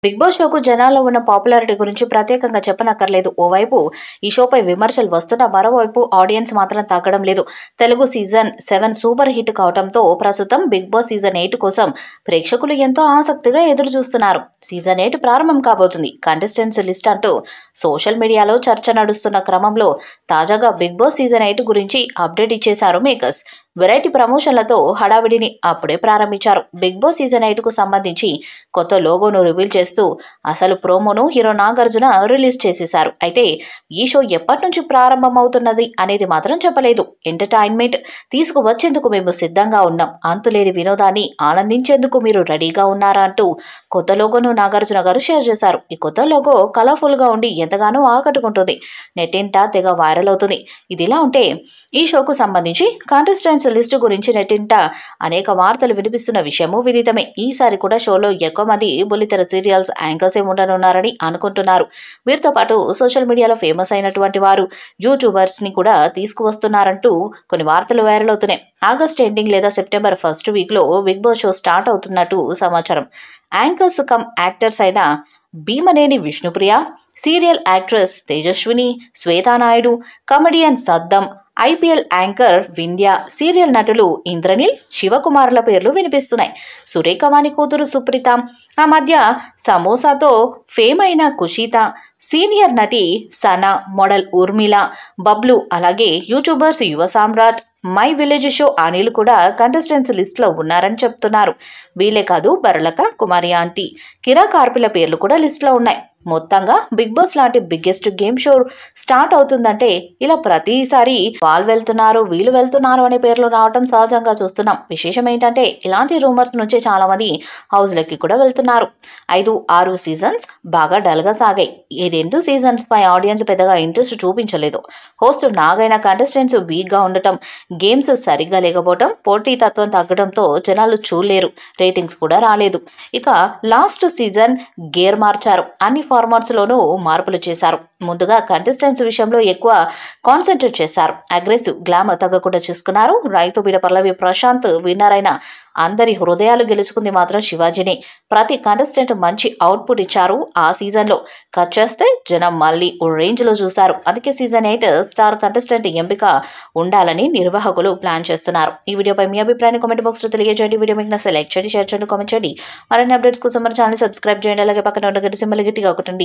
Big boss షోకు జనాల్లో ఉన్న popularity గురించి ప్రత్యేకంగా చెప్పనక్కర్లేదు. ఓవైపు ఈ షోపై విమర్శలు వస్తున్నా మరోవైపు ఆడియన్స్ మాత్రం తగ్గడం లేదు. తెలుగు సీజన్ 7 సూపర్ హిట్ కావడంతో ప్రస్తుతం బిగ్ బాస్ సీజన్ 8 కోసం ప్రేక్షకులు ఎంతో ఆసక్తిగా ఎదురు చూస్తున్నారు. సీజన్ 8 ప్రారంభం కాబోతుంది. కంటెస్టెంట్స్ లిస్ట్ అంటూ సోషల్ మీడియాలో చర్చ నడుస్తున్న క్రమంలో తాజాగా బిగ్ బాస్ సీజన్ 8 గురించి అప్డేట్ ఇచ్చేశారు మేకర్స్. వెరైటీ ప్రమోషన్లతో హడావిడిని అప్పుడే ప్రారంభించారు. బిగ్ బాస్ సీజన్ 8కు సంబంధించి కొత్త లోగోను రివీల్ చేస్తూ అసలు ప్రోమోను హీరో నాగార్జున రిలీజ్ చేసేశారు. అయితే ఈ షో ఎప్పటి నుంచి ప్రారంభమవుతున్నది అనేది మాత్రం చెప్పలేదు. ఎంటర్టైన్మెంట్ తీసుకువచ్చేందుకు మేము సిద్ధంగా ఉన్నాం, అంతులేని వినోదాన్ని ఆనందించేందుకు మీరు రెడీగా ఉన్నారా అంటూ కొత్త లోగోను నాగార్జున గారు షేర్ చేశారు. ఈ కొత్త లోగో కలర్ఫుల్ గా ఉండి ఎంతగానో ఆకట్టుకుంటుంది. నెట్టింట తెగ వైరల్ అవుతుంది. ఇదిలా ఉంటే ఈ షోకు సంబంధించి కంటెస్టెంట్స్ లిస్టు గురించి నెట్టింట అనేక వార్తలు వినిపిస్తున్న విషయము విదితమే. ఈసారి కూడా షోలో ఎక్కువ మంది బుల్లితెర సీరియల్స్ యాంకర్సే ఉండనున్నారని అనుకుంటున్నారు. వీరితో పాటు సోషల్ మీడియాలో ఫేమస్ అయినటువంటి వారు యూట్యూబర్స్ ని కూడా తీసుకువస్తున్నారంటూ కొన్ని వార్తలు వైరల్ అవుతున్నాయి. ఆగస్ట్ ఎండింగ్ లేదా సెప్టెంబర్ ఫస్ట్ వీక్ లో బిగ్ బాస్ షో స్టార్ట్ అవుతున్నట్టు సమాచారం. యాంకర్స్ కమ్ యాక్టర్స్ అయిన Bhimaneni Vishnupriya, serial actress Tejaswini, Swetha Naidu, comedian Saddam, IPL anchor Vindhya, serial నటులు ఇంద్రనీల్, శివకుమార్ల పేర్లు వినిపిస్తున్నాయి. సురేఖవాణి కూతురు సుప్రీత, ఆ మధ్య సమోసాతో ఫేమ్ అయిన కుషిత, సీనియర్ నటి సనా, మోడల్ ఊర్మిళ, బబ్లు, అలాగే యూట్యూబర్స్ యువ సామ్రాట్, మై విలేజ్ షో అనిల్ కూడా కంటెస్టెంట్స్ లిస్ట్ లో ఉన్నారని చెప్తున్నారు. వీలే కాదు బరలక, కుమారి ఆంటీ, కిరా కార్పిల పేర్లు కూడా లిస్ట్ లో ఉన్నాయి. మొత్తంగా బిగ్ బాస్ లాంటి బిగ్గెస్ట్ గేమ్ షో స్టార్ట్ అవుతుందంటే ఇలా ప్రతిసారి వాళ్ళు వెళ్తున్నారు వీళ్ళు వెళ్తున్నారు అనే పేర్లు రావడం సహజంగా చూస్తున్నాం. విశేషం ఏంటంటే ఇలాంటి రూమర్స్ నుంచి చాలా మంది హౌస్లకి కూడా వెళ్తున్నారు. 5-6 సీజన్స్ బాగా డల్గా సాగాయి. ఈ 2 సీజన్స్ పై ఆడియన్స్ పెద్దగా ఇంట్రెస్ట్ చూపించలేదు. హోస్ట్ నాగైన కంటెస్టెంట్స్ వీక్ గా ఉండటం, గేమ్స్ సరిగ్గా లేకపోవడం, పోటీతత్వం తగ్గడంతో జనాలు చూడలేరు. రేటింగ్స్ కూడా రాలేదు. ఇక లాస్ట్ సీజన్ గేర్ మార్చారు. అన్ని ఫార్మాట్స్ లోనూ మార్పులు చేశారు. ముందుగా కంటెస్టెంట్స్ విషయంలో ఎక్కువ కాన్సన్ట్రేట్ చేశారు. అగ్రెసివ్ గ్లామర్ తగ్గకుండా చూసుకున్నారు. రైతు బిడ్డ పల్లవి ప్రశాంత్ విన్నర్ అయిన అందరి హృదయాలు గెలుచుకుంది మాత్రం శివాజీనే. ప్రతి కంటెస్టెంట్ మంచి అవుట్పుట్ ఇచ్చారు. ఆ సీజన్ లో కట్ చేస్తే జనం మళ్ళీ ఓ రేంజ్ లో చూశారు. అందుకే సీజన్ 8 స్టార్ కంటెస్టెంట్ ఎంపిక ఉండాలని నిర్వాహకులు ప్లాన్ చేస్తున్నారు. ఈ వీడియోపై మీ అభిప్రాయాన్ని కామెంట్ బాక్స్ లో తెలియజేయండి. వీడియో మీకు నచ్చితే లైక్ చేయండి, షేర్ చేయండి, కామెంట్ చేయండి. మరిన్ని అప్డేట్స్ కోసం మన ఛానల్ సబ్స్క్రైబ్ చేయండి. అలాగే పక్కన ఉన్న గంట సింబల్ గట్టిగా కొట్టండి.